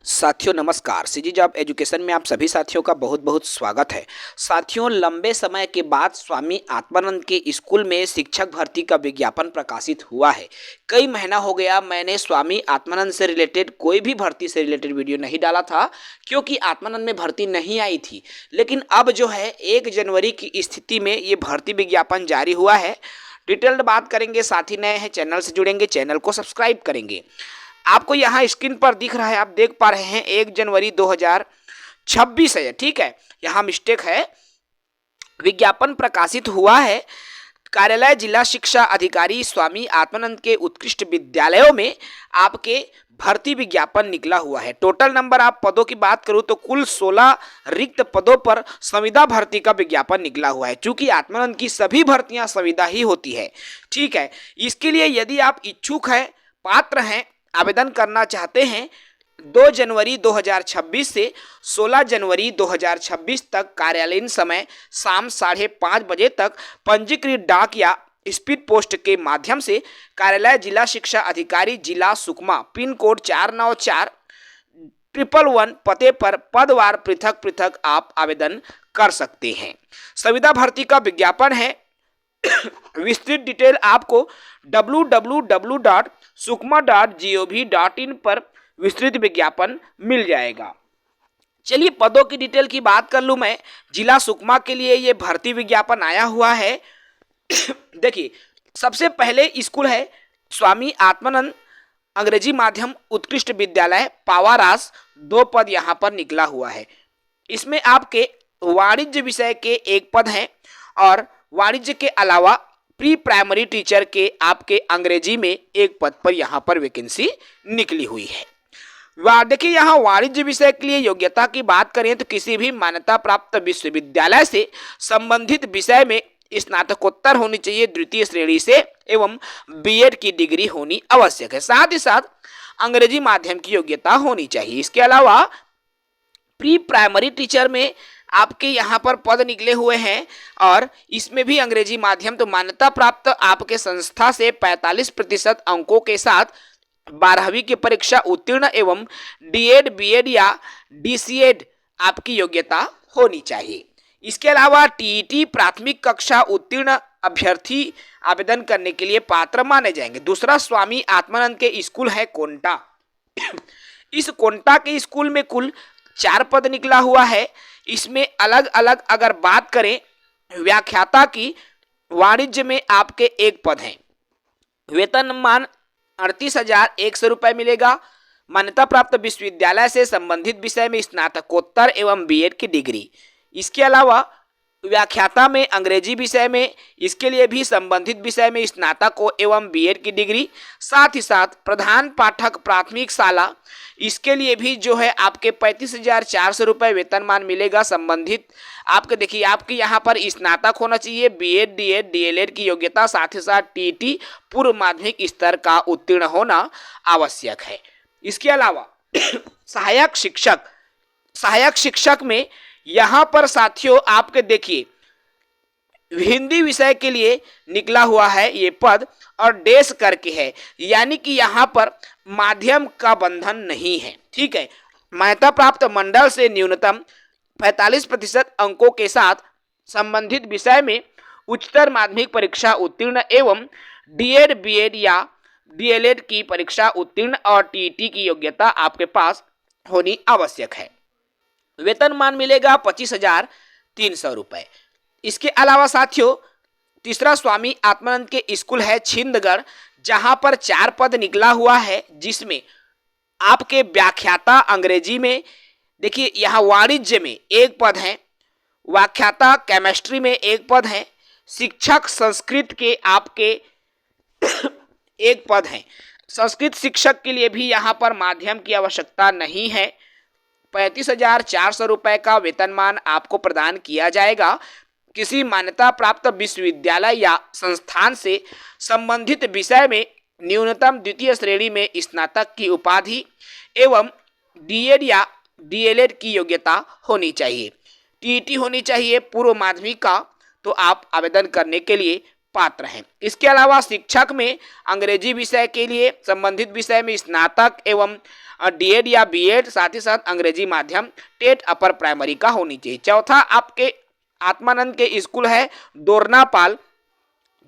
साथियों नमस्कार। CG job education में आप सभी साथियों का बहुत बहुत स्वागत है। साथियों, लंबे समय के बाद स्वामी आत्मानंद के स्कूल में शिक्षक भर्ती का विज्ञापन प्रकाशित हुआ है। कई महीना हो गया मैंने स्वामी आत्मानंद से रिलेटेड कोई भी भर्ती से रिलेटेड वीडियो नहीं डाला था, क्योंकि आत्मानंद में भर्ती नहीं आई थी। लेकिन अब जो है 1 जनवरी की स्थिति में ये भर्ती विज्ञापन जारी हुआ है। डिटेल्ड बात करेंगे। साथी नए हैं चैनल से जुड़ेंगे, चैनल को सब्सक्राइब करेंगे। आपको यहाँ स्क्रीन पर दिख रहा है, आप देख पा रहे हैं 1 जनवरी 2026 है। ठीक है, यहाँ मिस्टेक है। विज्ञापन प्रकाशित हुआ है। कार्यालय जिला शिक्षा अधिकारी स्वामी आत्मानंद के उत्कृष्ट विद्यालयों में आपके भर्ती विज्ञापन निकला हुआ है। टोटल नंबर आप पदों की बात करूं तो कुल 16 रिक्त पदों पर संविदा भर्ती का विज्ञापन निकला हुआ है। चूंकि आत्मानंद की सभी भर्तियां संविदा ही होती है। ठीक है, इसके लिए यदि आप इच्छुक हैं, पात्र हैं, आवेदन करना चाहते हैं, 2 जनवरी 2026 से 16 जनवरी 2026 तक कार्यालयीन समय शाम 5:30 बजे तक पंजीकृत डाक या स्पीड पोस्ट के माध्यम से कार्यालय जिला शिक्षा अधिकारी जिला सुकमा पिन कोड 494111 पते पर पदवार पृथक पृथक आप आवेदन कर सकते हैं। संविदा भर्ती का विज्ञापन है। विस्तृत डिटेल आपको www.sukma.gov.in पर विस्तृत विज्ञापन मिल जाएगा। चलिए पदों की डिटेल की बात कर लूं मैं। जिला सुकमा के लिए ये भर्ती विज्ञापन आया हुआ है। देखिए, सबसे पहले स्कूल है स्वामी आत्मानंद अंग्रेजी माध्यम उत्कृष्ट विद्यालय पावारास। 2 पद यहाँ पर निकला हुआ है। इसमें आपके वाणिज्य विषय के 1 पद हैं और वाणिज्य के अलावा प्री प्राइमरी टीचर के आपके अंग्रेजी में 1 पद पर यहाँ पर वैकेंसी निकली हुई है। देखिए, यहाँ वाणिज्य विषय के लिए योग्यता की बात करें तो किसी भी मान्यता प्राप्त विश्वविद्यालय से संबंधित विषय में स्नातकोत्तर होनी चाहिए 2य श्रेणी से एवं बीएड की डिग्री होनी आवश्यक है। साथ ही साथ अंग्रेजी माध्यम की योग्यता होनी चाहिए। इसके अलावा प्री प्राइमरी टीचर में आपके यहाँ पर पद निकले हुए हैं और इसमें भी अंग्रेजी माध्यम। तो मान्यता प्राप्त आपके संस्था से 45% अंकों के साथ 12वीं की परीक्षा उत्तीर्ण एवं डीएड बीएड या डीसीएड आपकी योग्यता होनी चाहिए। इसके अलावा टीईटी प्राथमिक कक्षा उत्तीर्ण अभ्यर्थी आवेदन करने के लिए पात्र माने जाएंगे। दूसरा, स्वामी आत्मानंद के स्कूल है कोंटा। इस कोंटा के स्कूल में कुल 4 पद निकला हुआ है। इसमें अलग अलग अगर बात करें व्याख्याता की, वाणिज्य में आपके 1 पद हैं। वेतनमान 38,100 रुपये मिलेगा। मान्यता प्राप्त विश्वविद्यालय से संबंधित विषय में स्नातकोत्तर एवं बीएड की डिग्री। इसके अलावा व्याख्याता में अंग्रेजी विषय में, इसके लिए भी संबंधित विषय में स्नातक एवं बीएड की डिग्री। साथ ही साथ प्रधान पाठक प्राथमिक शाला, इसके लिए भी जो है आपके 35,400 रुपये वेतनमान मिलेगा। संबंधित आपके देखिए, आपके यहाँ पर स्नातक होना चाहिए, बीएड डीएड डीएलएड की योग्यता, साथ ही साथ टीटी पूर्व माध्यमिक स्तर का उत्तीर्ण होना आवश्यक है। इसके अलावा सहायक शिक्षक में यहाँ पर साथियों आपके देखिए हिंदी विषय के लिए निकला हुआ है ये पद और डेस करके है, यानी कि यहाँ पर माध्यम का बंधन नहीं है। ठीक है, मान्यता प्राप्त मंडल से न्यूनतम 45% अंकों के साथ संबंधित विषय में उच्चतर माध्यमिक परीक्षा उत्तीर्ण एवं डीएड बीएड या डीएलएड की परीक्षा उत्तीर्ण और टीईटी की योग्यता आपके पास होनी आवश्यक है। वेतनमान मिलेगा 25,300 रुपये। इसके अलावा साथियों, तीसरा स्वामी आत्मानंद के स्कूल है छिंदगढ़, जहां पर 4 पद निकला हुआ है, जिसमें आपके व्याख्याता अंग्रेजी में, देखिए यहाँ वाणिज्य में 1 पद है, व्याख्याता केमिस्ट्री में 1 पद है, शिक्षक संस्कृत के आपके 1 पद है। संस्कृत शिक्षक के लिए भी यहाँ पर माध्यम की आवश्यकता नहीं है। 35,400 रुपये का वेतनमान आपको प्रदान किया जाएगा। किसी मान्यता प्राप्त विश्वविद्यालय या संस्थान से संबंधित विषय में न्यूनतम 2य श्रेणी में स्नातक की उपाधि एवं डीएड या डीएलएड की योग्यता होनी चाहिए। टीईटी होनी चाहिए पूर्व माध्यमिक का। तो आप आवेदन करने के लिए पात्र हैं। इसके अलावा शिक्षक में अंग्रेजी विषय के लिए संबंधित विषय में स्नातक एवं डीएड या बीएड, साथ ही साथ अंग्रेजी माध्यम टेट अपर प्राइमरी का होनी चाहिए। चौथा आपके आत्मानंद के स्कूल है दोरनापाल,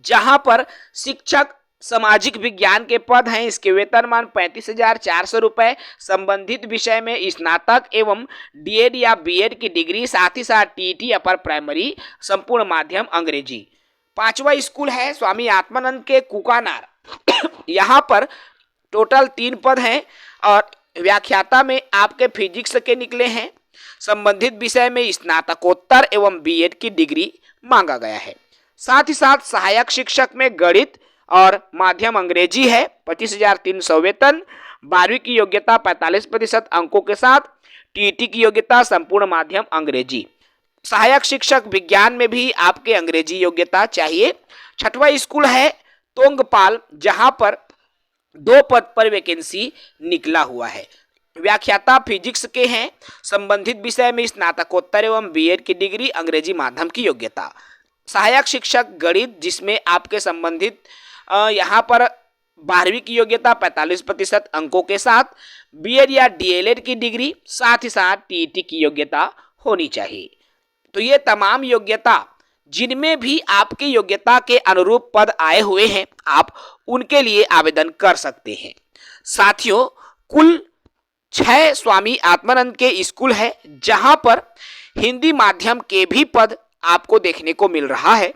जहां पर शिक्षक सामाजिक विज्ञान के पद हैं। इसके वेतनमान 35,400 रुपए, संबंधित विषय में स्नातक एवं डीएड या बीएड की डिग्री, साथ ही साथ टीटी अपर प्राइमरी, संपूर्ण माध्यम अंग्रेजी। पांचवा स्कूल है स्वामी आत्मानंद के कुकानार। यहाँ पर टोटल 3 पद हैं और व्याख्याता में आपके फिजिक्स के निकले हैं। संबंधित विषय में स्नातकोत्तर एवं बीएड की डिग्री मांगा गया है। साथ ही साथ सहायक शिक्षक में गणित और माध्यम अंग्रेजी है, 25,300 वेतन, 12वीं की योग्यता 45% अंकों के साथ, टीटी की योग्यता संपूर्ण माध्यम अंग्रेजी। सहायक शिक्षक विज्ञान में भी आपके अंग्रेजी योग्यता चाहिए। छठवां स्कूल है तोंगपाल, जहां पर 2 पद पर वैकेंसी निकला हुआ है। व्याख्याता फिजिक्स के हैं, संबंधित विषय में स्नातकोत्तर एवं बीएड की डिग्री, अंग्रेजी माध्यम की योग्यता। सहायक शिक्षक गणित, जिसमें आपके संबंधित यहाँ पर 12वीं की योग्यता 45% अंकों के साथ, बीएड या डीएलएड की डिग्री, साथ ही साथ टीटी की योग्यता होनी चाहिए। तो ये तमाम योग्यता जिनमें भी आपकी योग्यता के अनुरूप पद आए हुए हैं, आप उनके लिए आवेदन कर सकते हैं। साथियों, कुल 6 स्वामी आत्मानंद के स्कूल है, जहां पर हिंदी माध्यम के भी पद आपको देखने को मिल रहा है।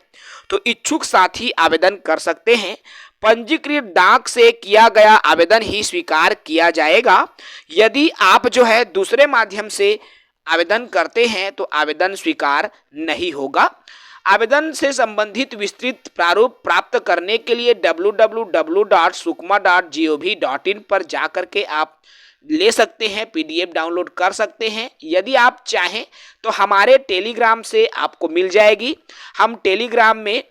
तो इच्छुक साथी आवेदन कर सकते हैं। पंजीकृत डाक से किया गया आवेदन ही स्वीकार किया जाएगा। यदि आप जो है दूसरे माध्यम से आवेदन करते हैं तो आवेदन स्वीकार नहीं होगा। आवेदन से संबंधित विस्तृत प्रारूप प्राप्त करने के लिए www.sukma.gov.in पर जाकर के आप ले सकते हैं, पीडीएफ डाउनलोड कर सकते हैं। यदि आप चाहें तो हमारे टेलीग्राम से आपको मिल जाएगी। हम टेलीग्राम में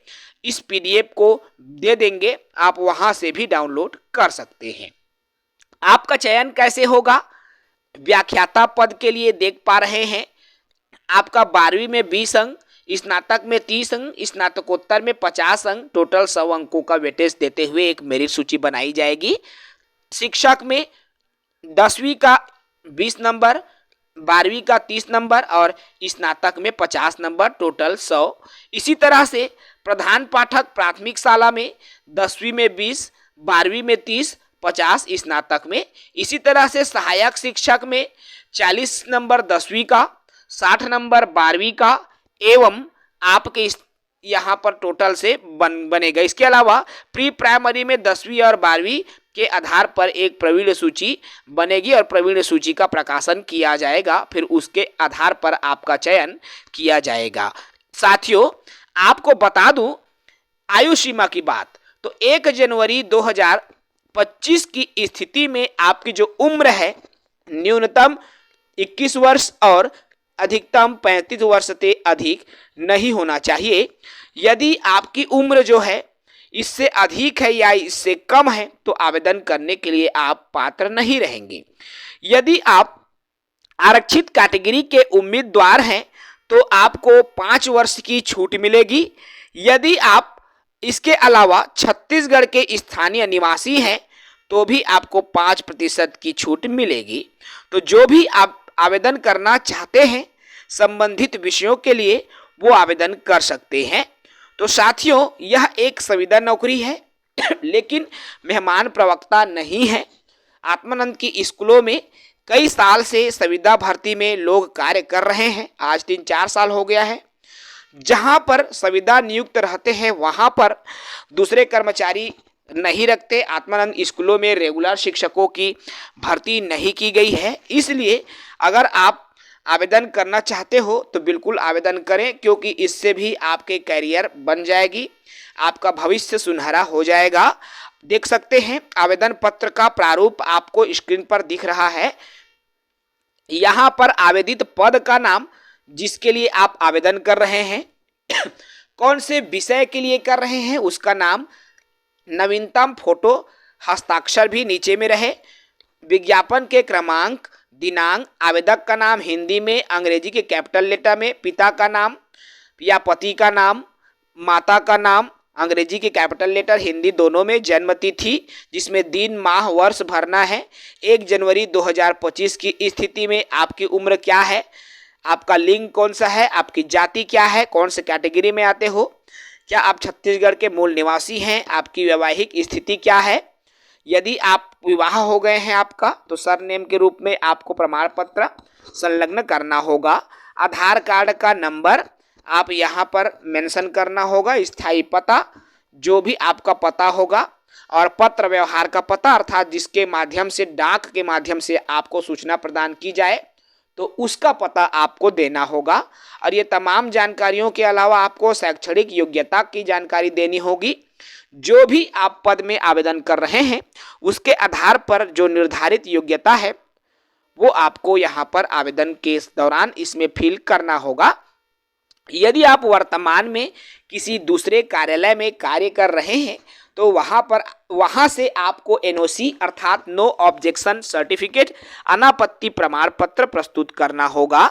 इस पीडीएफ को दे देंगे, आप वहां से भी डाउनलोड कर सकते हैं। आपका चयन कैसे होगा? व्याख्याता पद के लिए देख पा रहे हैं, आपका 12वीं में 20 अंक, स्नातक में 30 अंक, स्नातकोत्तर में 50 अंक, टोटल 100 अंकों का वेटेज देते हुए एक मेरिट सूची बनाई जाएगी। शिक्षक में 10वीं का 20 नंबर, 12वीं का 30 नंबर और स्नातक में 50 नंबर, टोटल 100। इसी तरह से प्रधान पाठक प्राथमिक शाला में 10वीं में 20, 12वीं में 30, 50 स्नातक में। इसी तरह से सहायक शिक्षक में 40 नंबर 10वीं का, 60 नंबर 12वीं का एवं आपके यहाँ पर टोटल से बनेगा। इसके अलावा प्री प्राइमरी में 10वीं और 12वीं के आधार पर एक प्रवीण सूची बनेगी और प्रवीण सूची का प्रकाशन किया जाएगा, फिर उसके आधार पर आपका चयन किया जाएगा। साथियों, आपको बता दूं आयु सीमा की बात, तो 1 जनवरी 2025 की स्थिति में आपकी जो उम्र है न्यूनतम 21 वर्ष और अधिकतम 35 वर्ष से अधिक नहीं होना चाहिए। यदि आपकी उम्र जो है इससे अधिक है या इससे कम है तो आवेदन करने के लिए आप पात्र नहीं रहेंगे। यदि आप आरक्षित कैटेगरी के उम्मीदवार हैं तो आपको 5 वर्ष की छूट मिलेगी। यदि आप इसके अलावा छत्तीसगढ़ के स्थानीय निवासी हैं तो भी आपको 5% की छूट मिलेगी। तो जो भी आप आवेदन करना चाहते हैं संबंधित विषयों के लिए वो आवेदन कर सकते हैं। तो साथियों, यह एक संविदा नौकरी है लेकिन मेहमान प्रवक्ता नहीं है। आत्मानंद की स्कूलों में कई साल से संविदा भर्ती में लोग कार्य कर रहे हैं, आज 3-4 साल हो गया है। जहां पर संविदा नियुक्त रहते हैं वहां पर दूसरे कर्मचारी नहीं रखते। आत्मानंद स्कूलों में रेगुलर शिक्षकों की भर्ती नहीं की गई है, इसलिए अगर आप आवेदन करना चाहते हो तो बिल्कुल आवेदन करें, क्योंकि इससे भी आपके कैरियर बन जाएगी, आपका भविष्य सुनहरा हो जाएगा। देख सकते हैं आवेदन पत्र का प्रारूप आपको स्क्रीन पर दिख रहा है। यहाँ पर आवेदित पद का नाम, जिसके लिए आप आवेदन कर रहे हैं, कौन से विषय के लिए कर रहे हैं उसका नाम, नवीनतम फोटो, हस्ताक्षर भी नीचे में रहे, विज्ञापन के क्रमांक, दिनांक, आवेदक का नाम हिंदी में, अंग्रेजी के कैपिटल लेटर में, पिता का नाम या पति का नाम, माता का नाम, अंग्रेजी की कैपिटल लेटर, हिंदी दोनों में, जन्म तिथि जिसमें दिन माह वर्ष भरना है, 1 जनवरी 2025 की स्थिति में आपकी उम्र क्या है, आपका लिंग कौन सा है, आपकी जाति क्या है, कौन से कैटेगरी में आते हो, क्या आप छत्तीसगढ़ के मूल निवासी हैं, आपकी वैवाहिक स्थिति क्या है, यदि आप विवाह हो गए हैं आपका तो सरनेम के रूप में आपको प्रमाण पत्र संलग्न करना होगा। आधार कार्ड का नंबर आप यहाँ पर मेंशन करना होगा, स्थायी पता जो भी आपका पता होगा, और पत्र व्यवहार का पता अर्थात जिसके माध्यम से, डाक के माध्यम से आपको सूचना प्रदान की जाए तो उसका पता आपको देना होगा। और ये तमाम जानकारियों के अलावा आपको शैक्षणिक योग्यता की जानकारी देनी होगी। जो भी आप पद में आवेदन कर रहे हैं उसके आधार पर जो निर्धारित योग्यता है वो आपको यहाँ पर आवेदन के दौरान इसमें फिल करना होगा। यदि आप वर्तमान में किसी दूसरे कार्यालय में कार्य कर रहे हैं तो वहाँ से आपको एनओसी अर्थात नो ऑब्जेक्शन सर्टिफिकेट, अनापत्ति प्रमाण पत्र प्रस्तुत करना होगा।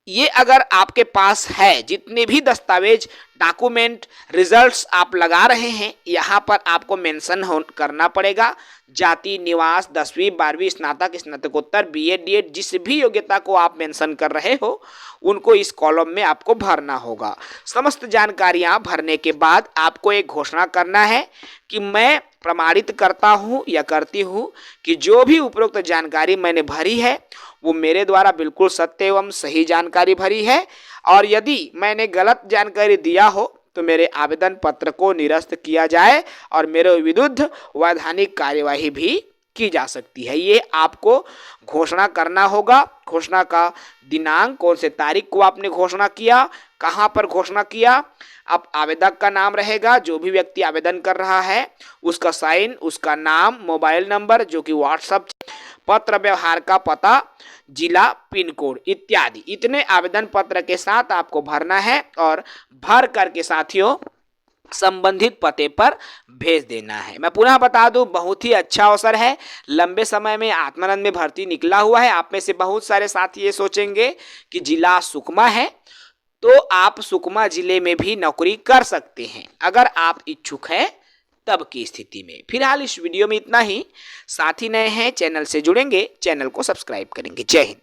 ये अगर आपके पास है, जितने भी दस्तावेज, डॉक्यूमेंट, रिजल्ट्स आप लगा रहे हैं यहाँ पर आपको मेंशन करना पड़ेगा। जाति, निवास, 10वीं 12वीं, स्नातक, स्नातकोत्तर, बीएड, डीएड, जिस भी योग्यता को आप मेंशन कर रहे हो उनको इस कॉलम में आपको भरना होगा। समस्त जानकारियां भरने के बाद आपको एक घोषणा करना है कि मैं प्रमाणित करता हूं या करती हूं कि जो भी उपरोक्त जानकारी मैंने भरी है वो मेरे द्वारा बिल्कुल सत्य एवं सही जानकारी भरी है, और यदि मैंने गलत जानकारी दिया हो तो मेरे आवेदन पत्र को निरस्त किया जाए और मेरे विरुद्ध वैधानिक कार्यवाही भी की जा सकती है। ये आपको घोषणा करना होगा। घोषणा का दिनांक, कौन से तारीख को आपने घोषणा किया, कहाँ पर घोषणा किया, अब आवेदक का नाम रहेगा, जो भी व्यक्ति आवेदन कर रहा है उसका साइन, उसका नाम, मोबाइल नंबर जो कि व्हाट्सएप, पत्र व्यवहार का पता, जिला, पिन कोड इत्यादि, इतने आवेदन पत्र के साथ आपको भरना है और भर करके साथियों संबंधित पते पर भेज देना है। मैं पुनः बता दूं, बहुत ही अच्छा अवसर है। लंबे समय में आत्मानंद में भर्ती निकला हुआ है। आप में से बहुत सारे साथी ये सोचेंगे कि जिला सुकमा है तो आप सुकमा जिले में भी नौकरी कर सकते हैं अगर आप इच्छुक हैं तब की स्थिति में। फिलहाल इस वीडियो में इतना ही। साथी नए हैं चैनल से जुड़ेंगे, चैनल को सब्सक्राइब करेंगे। जय हिंद।